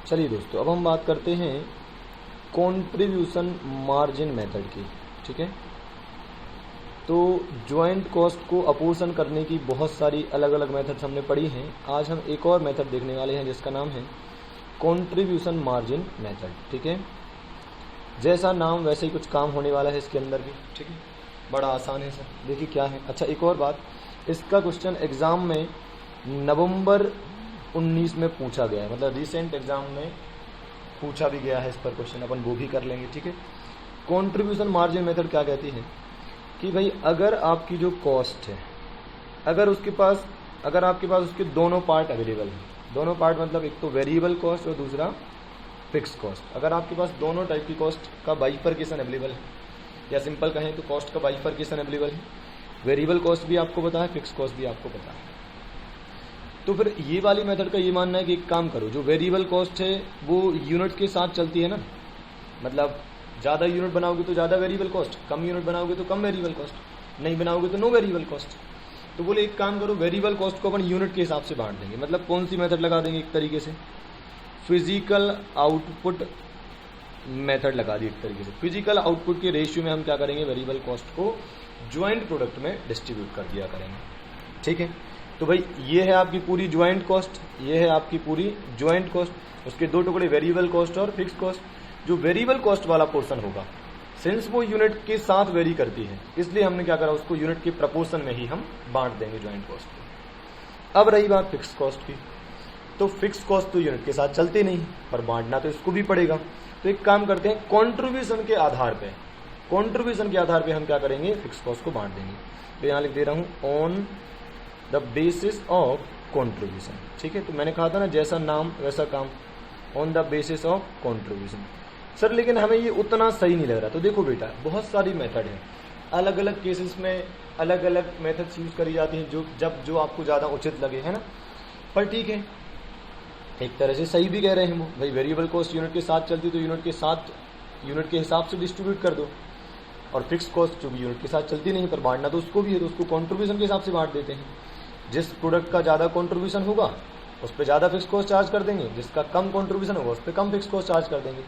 चलिए दोस्तों, अब हम बात करते हैं कंट्रीब्यूशन मार्जिन मेथड की। ठीक है, तो ज्वाइंट कॉस्ट को अपोर्शन करने की बहुत सारी अलग अलग मेथड्स हमने पढ़ी हैं। आज हम एक और मेथड देखने वाले हैं जिसका नाम है कंट्रीब्यूशन मार्जिन मेथड। ठीक है, जैसा नाम वैसे ही कुछ काम होने वाला है इसके अंदर भी। ठीक है, बड़ा आसान है सर। देखिए क्या है। अच्छा, एक और बात, इसका क्वेश्चन एग्जाम में नवंबर 19 में पूछा गया है, मतलब रिसेंट एग्जाम में पूछा भी गया है इस पर क्वेश्चन, अपन वो भी कर लेंगे। ठीक है, कंट्रीब्यूशन मार्जिन मेथड क्या कहती है कि भाई अगर आपकी जो कॉस्ट है, अगर आपके पास उसके दोनों पार्ट अवेलेबल हैं, दोनों पार्ट मतलब एक तो वेरिएबल कॉस्ट और दूसरा फिक्स कॉस्ट, अगर आपके पास दोनों टाइप की कॉस्ट का बाइफरकेशन अवेलेबल है, या सिंपल कहें तो कॉस्ट का बाइफरकेशन अवेलेबल है, वेरिएबल कॉस्ट भी आपको पता है, फिक्स कॉस्ट भी आपको पता है, तो फिर ये वाली मेथड का ये मानना है कि एक काम करो, जो वेरिएबल कॉस्ट है वो यूनिट के साथ चलती है ना, मतलब ज़्यादा यूनिट बनाओगे तो ज़्यादा वेरिएबल कॉस्ट, कम यूनिट बनाओगे तो कम वेरिएबल कॉस्ट, नहीं बनाओगे तो नो वेरिएबल कॉस्ट। तो बोले एक काम करो, वेरिएबल कॉस्ट को अपन यूनिट के हिसाब से बांट देंगे। मतलब कौन सी मेथड लगा देंगे, एक तरीके से फिजिकल आउटपुट मेथड लगा दी एक तरीके से। फिजिकल आउटपुट के रेशियो में हम क्या करेंगे, वेरिएबल कॉस्ट को ज्वाइंट प्रोडक्ट में डिस्ट्रीब्यूट कर दिया करेंगे। ठीक है, तो भाई ये है आपकी पूरी ज्वाइंट कॉस्ट, ये है आपकी पूरी ज्वाइंट कॉस्ट, उसके दो टुकड़े वेरिएबल कॉस्ट और फिक्स कॉस्ट। जो वेरिएबल कॉस्ट वाला पोर्शन होगा, सिंस वो यूनिट के साथ वेरी करती है, इसलिए हमने क्या करा, उसको यूनिट के प्रपोर्शन में ही हम बांट देंगे ज्वाइंट कॉस्ट को। अब रही बात फिक्स कॉस्ट की, तो फिक्स कॉस्ट तो यूनिट के साथ चलती नहीं, पर बांटना तो इसको भी पड़ेगा। तो एक काम करते हैं, कंट्रीब्यूशन के आधार पे हम क्या करेंगे, फिक्स कॉस्ट को बांट देंगे। तो यहां लिख दे रहा हूं, on the basis of contribution. ठीक है, तो मैंने कहा था ना, जैसा नाम वैसा काम, on the basis of contribution. Sir लेकिन हमें ये उतना सही नहीं लग रहा। तो देखो बेटा, बहुत सारी मेथड है, अलग अलग केसेस में अलग अलग मेथड्स यूज करी जाती हैं, जो आपको ज्यादा उचित लगे, है ना। पर ठीक है, एक तरह से सही भी कह रहे हैं वो, भाई वेरिएबल कॉस्ट यूनिट के साथ चलती तो यूनिट के हिसाब से डिस्ट्रीब्यूट कर दो, और फिक्स कॉस्ट जो भी यूनिट के साथ चलती नहीं, पर बांटना तो उसको भी है, तो उसको कंट्रीब्यूशन के हिसाब से बांट देते हैं। जिस प्रोडक्ट का ज्यादा कंट्रीब्यूशन होगा उस पर ज्यादा फिक्स कॉस्ट चार्ज कर देंगे, जिसका कम कंट्रीब्यूशन होगा उस पर कम फिक्स कॉस्ट चार्ज कर देंगे।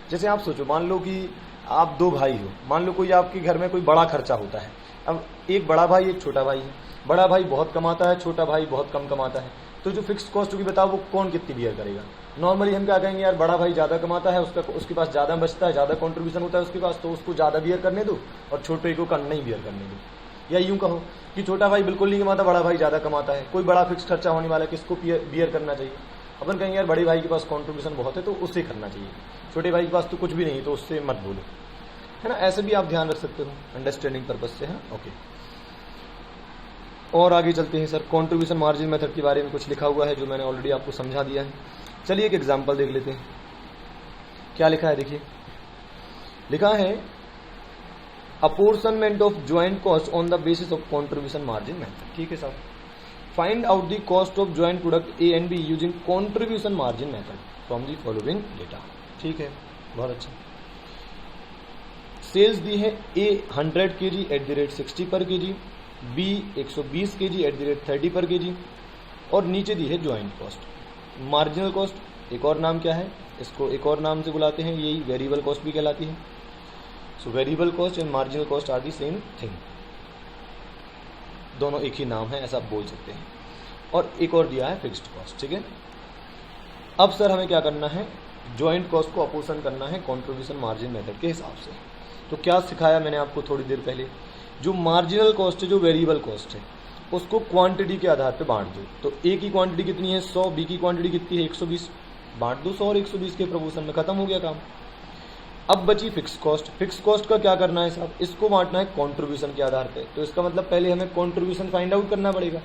जैसे आप सोचो, मान लो कि आप दो भाई हो, मान लो कोई आपके घर में कोई बड़ा खर्चा होता है। अब एक बड़ा भाई एक छोटा भाई है, बड़ा भाई बहुत कमाता है, छोटा भाई बहुत कम कमाता है, तो जो फिक्स कॉस्ट होगी बताओ वो कौन कितनी बियर करेगा। नॉर्मली हम क्या कहेंगे, यार बड़ा भाई ज्यादा कमाता है, उसके पास ज्यादा बचता है, ज्यादा कंट्रीब्यूशन होता है उसके पास, तो उसको ज्यादा बियर करने दो और छोटे को कम नहीं बियर करने दो। या यूं कहो कि छोटा भाई बिल्कुल नहीं कमाता, बड़ा भाई ज्यादा कमाता है, कोई बड़ा फिक्स खर्चा होने वाला है, किसको बियर करना चाहिए। अपन कहेंगे यार बड़े भाई के पास कंट्रीब्यूशन बहुत है तो उससे करना चाहिए, छोटे भाई के पास तो कुछ भी नहीं तो उससे मत बोलो, है ना। ऐसे भी आप ध्यान रख सकते हो अंडरस्टैंडिंग पर्पज से, है ओके। और आगे चलते हैं सर, कंट्रीब्यूशन मार्जिन मेथड के बारे में कुछ लिखा हुआ है जो मैंने ऑलरेडी आपको समझा दिया है। चलिए एक एग्जांपल देख लेते हैं, क्या लिखा है। देखिए लिखा है, apportionment of joint cost on the basis of contribution margin method. ठीक है साहब, find out the cost of joint product A and B using contribution margin method from the following data. ठीक है, बहुत अच्छा। सेल्स दी है A 100 kg at the rate 60 per kg, B 120 kg at the rate 30 per kg, और नीचे दी है joint cost. Marginal cost एक और नाम क्या है, इसको एक और नाम से बुलाते हैं, यही वेरिएबल कॉस्ट भी कहलाती है। So variable cost and marginal cost are the same thing, दोनों एक ही नाम है ऐसा आप बोल सकते हैं। और एक और दिया है फिक्स्ड कॉस्ट। ठीक है, अब सर हमें क्या करना है, ज्वाइंट कॉस्ट को अपोर्शन करना है कंट्रीब्यूशन मार्जिन मेथड के हिसाब से। तो क्या सिखाया मैंने आपको थोड़ी देर पहले, जो मार्जिनल कॉस्ट है, जो वेरिएबल कॉस्ट है, उसको क्वांटिटी के आधार पे बांट दो। तो ए की क्वांटिटी कितनी है 100, बी की क्वांटिटी कितनी है 120, बांट दो 100 और 120 के प्रपोर्शन में, खत्म हो गया काम। अब बची फिक्स कॉस्ट। फिक्स कॉस्ट का क्या करना है साहब, इसको बांटना है कंट्रीब्यूशन के आधार पे। तो इसका मतलब पहले हमें कंट्रीब्यूशन फाइंड आउट करना पड़ेगा।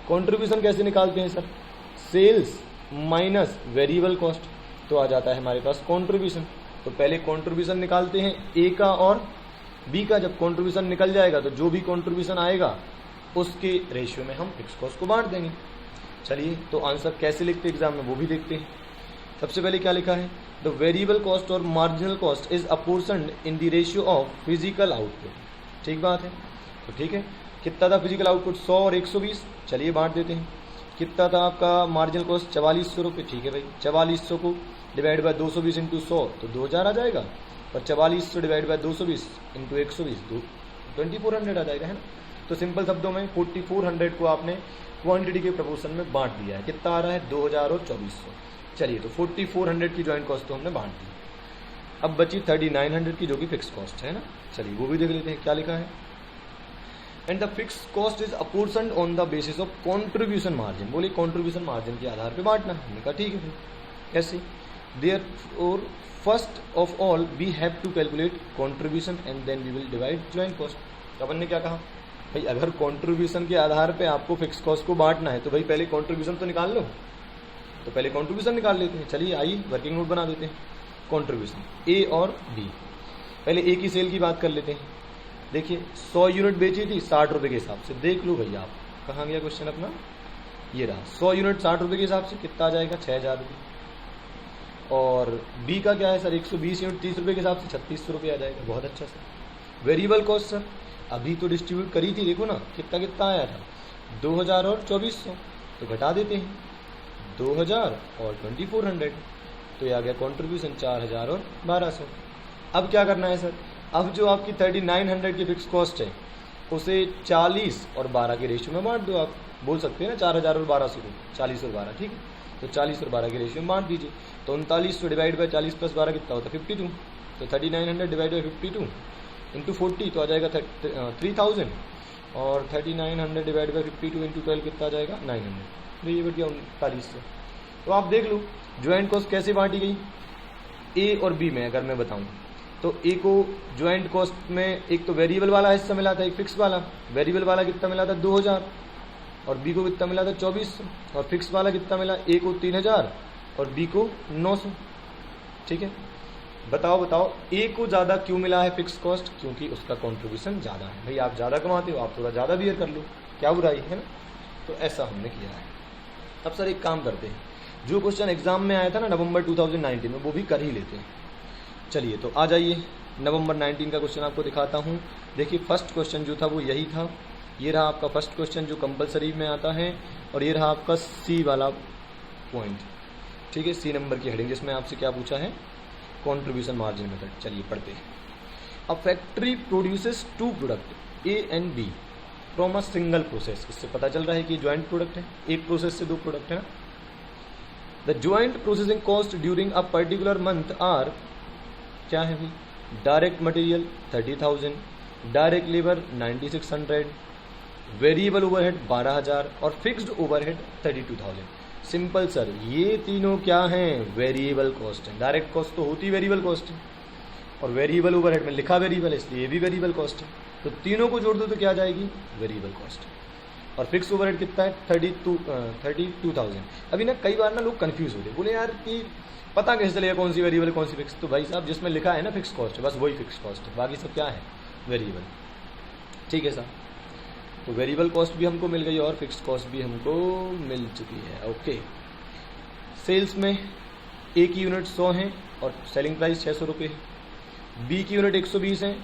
कंट्रीब्यूशन कैसे निकालते हैं sir, sales minus variable cost, तो आ जाता है हमारे पास कंट्रीब्यूशन। तो पहले कंट्रीब्यूशन निकालते हैं ए का और बी का। जब कंट्रीब्यूशन निकल जाएगा तो जो भी कंट्रीब्यूशन आएगा उसके रेशियो में हम फिक्स कॉस्ट को बांट देंगे। चलिए तो आंसर कैसे लिखते हैं एग्जाम में वो भी देखते हैं। सबसे पहले क्या लिखा है, द वेरिएबल कॉस्ट और marginal cost is apportioned in the ratio of physical output. ठीक बात है, तो ठीक है, कितना था फिजिकल आउटपुट 100 और 120, चलिए बांट देते हैं। कितना था आपका मार्जिनल कॉस्ट 4400 रुपये। ठीक है भाई, 4400 को डिवाइड बाय 220 इंटू 100 तो 2000 आ जाएगा, और 4400 डिवाइड बाय 220 इंटू 120 2400 आ जाएगा, है ना। तो सिंपल शब्दों में 4400 को आपने क्वांटिटी के प्रपोर्शन में बांट दिया है। कितना आ रहा है 2000 और 2400। चलिए, तो 4400 की ज्वाइंट कॉस्ट तो हमने बांट दी। अब बची 3900 की, जो कि फिक्स कॉस्ट है ना। चलिए वो भी देख लेते हैं क्या लिखा है। And the fix cost is apportioned on the basis of contribution margin. बोले कॉन्ट्रीब्यूशन मार्जिन के आधार पे बांटना। हमने कहा ठीक है भाई, कैसे। Therefore first of all we have to calculate contribution and then we will divide joint cost. तो अपन ने क्या कहा भाई, अगर कॉन्ट्रीब्यूशन के आधार पे आपको फिक्स कॉस्ट को बांटना है तो भाई पहले कॉन्ट्रीब्यूशन तो निकाल लो। तो पहले कॉन्ट्रीब्यूशन निकाल लेते हैं। चलिए आइए वर्किंग नोट बना देते हैं। कॉन्ट्रीब्यूशन ए और बी, पहले ए की सेल की बात कर लेते हैं। देखिए 100 यूनिट बेची थी 60 रुपये के हिसाब से। देख लो भैया आप, कहाँ गया क्वेश्चन अपना, ये रहा। 100 यूनिट 60 रुपये के हिसाब से कितना आ जाएगा 6000 रुपये। और बी का क्या है सर, 120 यूनिट 30 रुपये के हिसाब से 3600 रुपये आ जाएगा। बहुत अच्छा सर। वेरिएबल कॉस्ट सर अभी तो डिस्ट्रीब्यूट करी थी, देखो ना कितना कितना आया था 2000 और 2400, तो घटा देते हैं 2000 और 2400, तो ये आ गया कॉन्ट्रीब्यूशन 4000 और 1200। अब क्या करना है सर, अब जो आपकी 3900 की फिक्स कॉस्ट है उसे 40 और 12 के रेशियो में बांट दो। आप बोल सकते हैं ना 4000 और 1200 को 40 और 12, ठीक है। तो 40 और 12 के रेशियो में बांट दीजिए। तो 3900 डिवाइड बाय 40 प्लस 12 कितना होता है 52। तो 3900 डिवाइड बाय 52 इंटू 40 तो आ जाएगा 3000, और 3900 डिवाइड बाय 52 इंटू 12 कितना आ जाएगा 900। तो ये बढ़ गया 3900। तो आप देख लो ज्वाइंट कॉस्ट कैसे बांटी गई ए और बी में। अगर मैं बताऊं तो ए को ज्वाइंट कॉस्ट में एक तो वेरिएबल वाला हिस्सा मिला था, एक फिक्स वाला। वेरिएबल वाला कितना मिला था 2000, और बी को कितना मिला था 2400, और फिक्स वाला कितना मिला ए को 3000 और बी को 900। ठीक है, बताओ ए को ज़्यादा क्यों मिला है फिक्स कॉस्ट, क्योंकि उसका कॉन्ट्रीब्यूशन ज़्यादा है। भाई आप ज़्यादा कमाते हो, आप थोड़ा ज़्यादा बियर कर लो, क्या बुराई है ना। तो ऐसा हमने किया है। अब सर एक काम करते हैं, जो क्वेश्चन एग्जाम में आया था ना नवंबर 2019 में, वो भी कर ही लेते हैं। चलिए तो आ जाइए, नवंबर 19 का क्वेश्चन आपको दिखाता हूँ। देखिए फर्स्ट क्वेश्चन जो था वो यही था। ये रहा आपका फर्स्ट क्वेश्चन जो कंपलसरी में आता है, और ये रहा आपका सी वाला पॉइंट। ठीक है, सी नंबर की हेडिंग, जिसमें आपसे क्या पूछा है, कॉन्ट्रीब्यूशन मार्जिन मेथड। चलिए पढ़ते हैं। A factory produces 2 product A and B from a single process. इससे पता चल रहा है कि ज्वाइंट प्रोडक्ट है, एक प्रोसेस से 2 प्रोडक्ट है ना। The joint processing cost during a particular month are, क्या है भाई, direct material 30,000, direct labour 9600, variable overhead 12000 और फिक्स्ड ओवरहेड 32,000। सिंपल सर, ये तीनों क्या हैं, वेरिएबल कॉस्ट है। डायरेक्ट कॉस्ट तो होती वेरिएबल कॉस्ट है, और वेरिएबल ओवरहेड में लिखा वेरिएबल है, इसलिए ये भी वेरिएबल कॉस्ट है। तो तीनों को जोड़ दो तो क्या आ जाएगी, वेरिएबल कॉस्ट। और फिक्स ओवरहेड कितना है 32,000। अभी ना कई बार ना लोग कंफ्यूज होते, बोले यार कि पता कैसे चलेगा कौन सी वेरिएबल कौन सी फिक्स। तो भाई साहब जिसमें लिखा है ना फिक्स कॉस्ट बस वही फिक्स कॉस्ट है, बाकी सब क्या है, वेरिएबल। ठीक है सर, तो वेरिएबल कॉस्ट भी हमको मिल गई और फिक्स कॉस्ट भी हमको मिल चुकी है। ओके, सेल्स में ए की यूनिट 100 है और सेलिंग प्राइस 600 रुपये है। बी की यूनिट 120 है,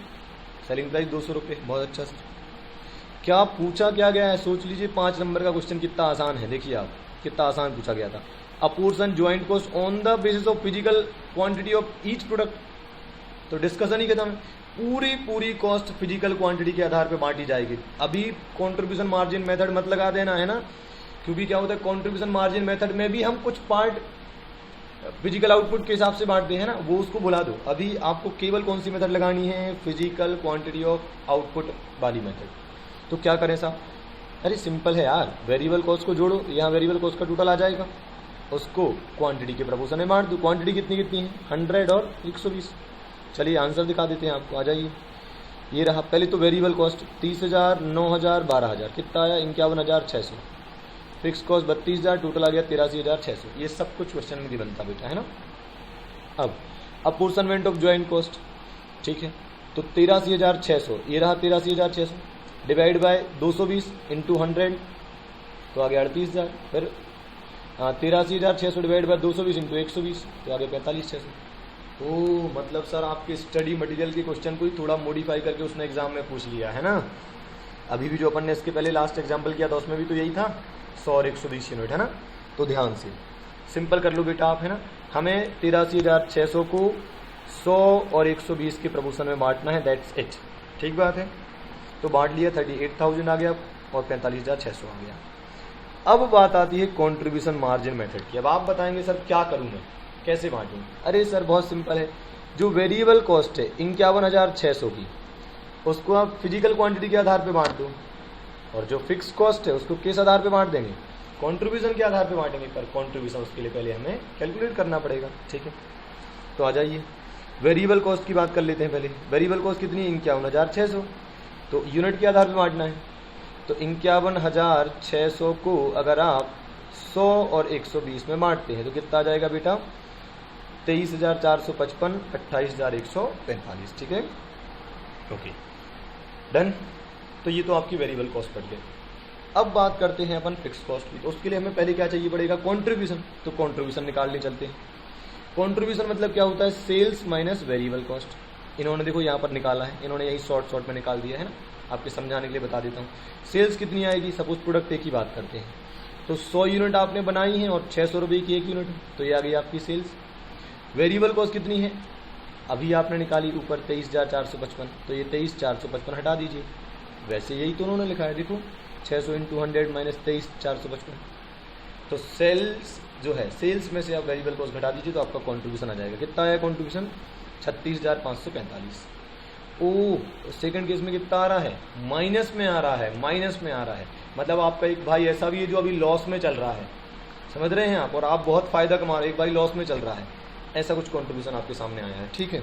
सेलिंग प्राइस 200 रुपये। बहुत अच्छा सर। क्या पूछा क्या गया है, सोच लीजिए। 5 नंबर का क्वेश्चन कितना आसान है, देखिए आप कितना आसान पूछा गया था। अ portion joint cost on the basis of physical quantity of each product. तो डिस्कशन ही खत्म। पूरी कॉस्ट फिजिकल क्वांटिटी के आधार पे बांटी जाएगी। अभी कंट्रीब्यूशन मार्जिन मेथड मत लगा देना, है ना, क्योंकि क्या होता है कंट्रीब्यूशन मार्जिन मेथड में भी हम कुछ पार्ट फिजिकल आउटपुट के हिसाब से बांटते हैं ना, वो उसको भुला दो। अभी आपको केवल कौन सी मेथड लगानी है, फिजिकल क्वांटिटी ऑफ आउटपुट वाली मेथड। तो क्या करें साहब, अरे सिंपल है यार, वेरिएबल कॉस्ट को जोड़ो, यहाँ वेरिएबल कॉस्ट का टोटल आ जाएगा, उसको क्वांटिटी के प्रपोर्शन में बांट दो। क्वांटिटी कितनी कितनी है, 100 और 120। चलिए आंसर दिखा देते हैं आपको, आ जाइए। ये रहा, पहले तो वेरिएबल कॉस्ट 30,000, 9,000, 12,000, कितना आया 51,600। फिक्स कॉस्ट 32,000, टोटल आ गया 83,600। ये सब कुछ क्वेश्चन में गिवन था बेटा, है ना। अब अपोर्शनमेंट ऑफ ज्वाइंट कॉस्ट, ठीक है, तो 83,600, ये रहा 83,600 डिवाइड बाय 220 इंटू 100 तो आ गया 38,000। फिर 83,600 डिवाइड बाय 220 इंटू 120 तो आ गया 45,600। तो मतलब सर आपके स्टडी मटेरियल के क्वेश्चन को ही थोड़ा मॉडिफाई करके उसने एग्जाम में पूछ लिया, है ना। अभी भी जो अपन ने इसके पहले लास्ट एग्जाम्पल किया था उसमें भी तो यही था। 100 और 120 यूनिट, है ना। तो ध्यान से सिंपल कर लो बेटा आप, है ना। हमें 83,600 को 100 और 120 के प्रपोर्शन में बांटना है, दैट्स इट। ठीक बात है। तो बांट लिया, 38,000 आ गया और 45,600 आ गया। अब बात आती है कंट्रीब्यूशन मार्जिन मेथड की। अब आप बताएंगे सर क्या करूं मैं, कैसे बांटूं। अरे सर बहुत सिंपल है, जो वेरिएबल कॉस्ट है 51,600 की, उसको आप फिजिकल क्वांटिटी के आधार पे बांट दो, और जो फिक्स कॉस्ट है उसको किस आधार पे बांट देंगे, कंट्रीब्यूशन के आधार पे बांटेंगे। पर कंट्रीब्यूशन उसके लिए पहले हमें कैलकुलेट करना पड़ेगा, ठीक है। तो आ जाइए वेरिएबल कॉस्ट की बात कर लेते हैं पहले। वेरिएबल कॉस्ट कितनी है, 51,600, तो यूनिट के आधार पे बांटना है। तो 51,600 को अगर आप 100 और 120 में बांटते हैं तो कितना आ जाएगा बेटा, 23,455, 28,145, ठीक है। Okay done. तो ये तो आपकी वेरिएबल कॉस्ट पड़ गई। अब बात करते हैं अपन फिक्स कॉस्ट की। तो उसके लिए हमें पहले क्या चाहिए पड़ेगा, कंट्रीब्यूशन। तो कंट्रीब्यूशन निकालने चलते हैं। कंट्रीब्यूशन मतलब क्या होता है, सेल्स माइनस वेरिएबल कॉस्ट। इन्होंने देखो यहाँ पर निकाला है, इन्होंने यही शॉर्ट में निकाल दिया है ना। आपके समझाने के लिए बता देता हूँ। सेल्स कितनी आएगी, सपोज प्रोडक्ट एक ही बात करते हैं, तो 100 यूनिट आपने बनाई है और 600 रुपये की 1 यूनिट, तो ये आ गई आपकी सेल्स। वेरिएबल कॉस्ट कितनी है, अभी आपने निकाली ऊपर 23,455, तो ये 23,455 हटा दीजिए। वैसे यही तो उन्होंने लिखा है, देखो 600 × 100 माइनस 23,455। तो सेल्स जो है, सेल्स में से आप वेरिएबल कॉस्ट घटा दीजिए तो आपका कंट्रीब्यूशन आ जाएगा। कितना आया कंट्रीब्यूशन, 36,545। ओ सेकंड केस में कितना आ रहा है, माइनस में आ रहा है, माइनस में आ रहा है। मतलब आपका एक भाई ऐसा भी है जो अभी लॉस में चल रहा है, समझ रहे हैं आप, और आप बहुत फायदा कमा रहे हैं, एक भाई लॉस में चल रहा है, ऐसा कुछ कंट्रीब्यूशन आपके सामने आया है, ठीक है।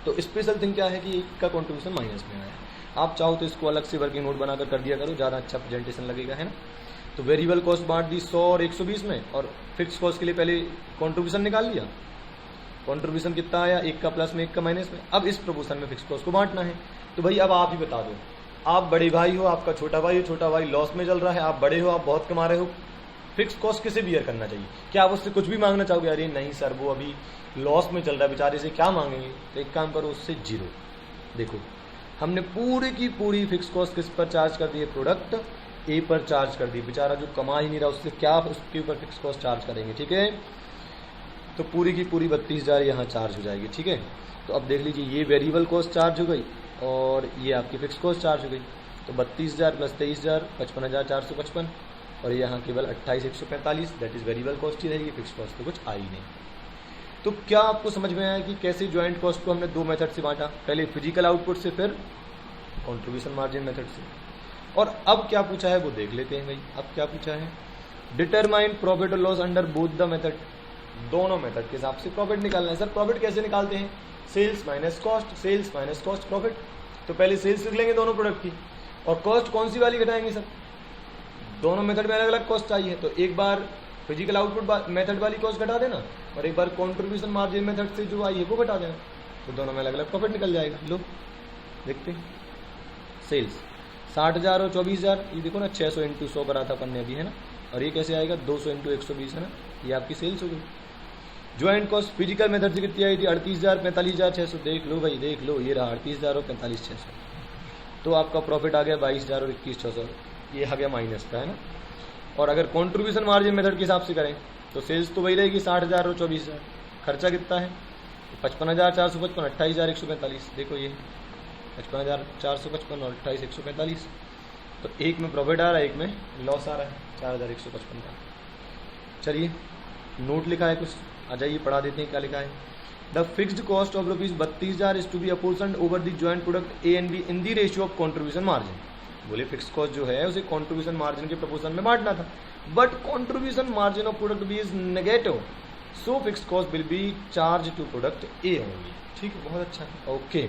तो स्पेशल थिंग क्या है कि एक का कंट्रीब्यूशन माइनस में आया है। आप चाहो तो इसको अलग से वर्किंग नोट बनाकर कर दिया करो, ज़्यादा अच्छा प्रेजेंटेशन लगेगा, है ना। तो वेरिएबल कॉस्ट बांट दी 100 और 120 में, और फिक्स कॉस्ट के लिए पहले कंट्रीब्यूशन निकाल लिया। कंट्रीब्यूशन कितना आया, 1 का प्लस में 1 का माइनस में। अब इस प्रोपोर्शन में फिक्स कॉस्ट को बांटना है। तो भाई अब आप ही बता दो, आप बड़े भाई हो, आपका छोटा भाई हो, छोटा भाई लॉस में चल रहा है, आप बड़े हो, आप बहुत कमा रहे हो, फिक्स कॉस्ट किसे बियर करना चाहिए। क्या आप उससे कुछ भी मांगना चाहोगे, अरे नहीं सर वो अभी लॉस में चल रहा है बेचारे से क्या मांगेंगे, तो एक काम करो उससे 0। देखो हमने पूरी की पूरी फिक्स कॉस्ट किस पर चार्ज कर दी है, प्रोडक्ट ए पर चार्ज कर दी। बेचारा जो कमा ही नहीं रहा उससे क्या उसके ऊपर फिक्स कॉस्ट चार्ज करेंगे, ठीक है। तो पूरी की पूरी 32,000 यहाँ चार्ज हो जाएगी, ठीक है। तो अब देख लीजिए ये वेरिएबल कॉस्ट चार्ज हो गई और ये आपकी फिक्स कॉस्ट चार्ज हो गई। तो 32,000 प्लस 23,000 55,455, और यहाँ केवल 28,145, दैट इज वेरिएबल कॉस्ट ही रहेगी, फिक्स कॉस्ट तो कुछ आई नहीं। तो क्या आपको समझ में आया कि कैसे ज्वाइंट कॉस्ट को हमने 2 मेथड से बांटा, पहले फिजिकल आउटपुट से, फिर कंट्रीब्यूशन मार्जिन मेथड से। और अब क्या पूछा है वो देख लेते हैं भाई। अब क्या पूछा है, डिटरमाइन प्रॉफिट और loss under both the method. दोनों मेथड के हिसाब से प्रॉफिट निकालना है। सर प्रॉफिट कैसे निकालते हैं, sales minus cost, sales minus cost profit. तो पहले सेल्स लिख लेंगे दोनों प्रोडक्ट की, और कॉस्ट कौन सी वाली घटाएंगे सर, दोनों मेथड में अलग अलग कॉस्ट आई है, तो एक बार फिजिकल आउटपुट मेथड वाली कॉस्ट घटा देना और एक बार कंट्रीब्यूशन मार्जिन मेथड से जो आई है वो घटा देना, तो दोनों में अलग अलग प्रॉफिट निकल जाएगा। लो देखते हैं, सेल्स 60,000 और 24,000, ये देखो ना 600 × 100 करा था अपन ने अभी, है ना। और ये कैसे आएगा, 200 × 120, है ना, ये आपकी सेल्स हो गई। ज्वाइंट कॉस्ट फिजिकल मेथड से कितनी आई थी, 38,000 45,600, देख लो भाई देख लो, ये रहा 38,000 और 45,600। तो आपका प्रॉफिट आ गया 22,000 और 21,600, ये आ गया माइनस का, है ना। और अगर कंट्रीब्यूशन मार्जिन मेथड के हिसाब से करें तो सेल्स तो वही रहेगी 60,000 और 24,000, खर्चा कितना है 55,455, 28,145, देखो ये 55,455 और 28,145। तो एक में प्रॉफिट आ रहा है, एक में लॉस आ रहा है 4,155 का। चलिए नोट लिखा है कुछ, आ जाइए पढ़ा देते हैं क्या लिखा है। The fixed cost of ₹32,000 is to be apportioned over the joint product A and B in the ratio of contribution margin. बोले फिक्स कॉस्ट जो है उसे कंट्रीब्यूशन मार्जिन के प्रोपोर्शन में बांटना था, but contribution margin of product B is negative, so fix cost will be charge to product A होंगी। ठीक है, बहुत अच्छा, ओके।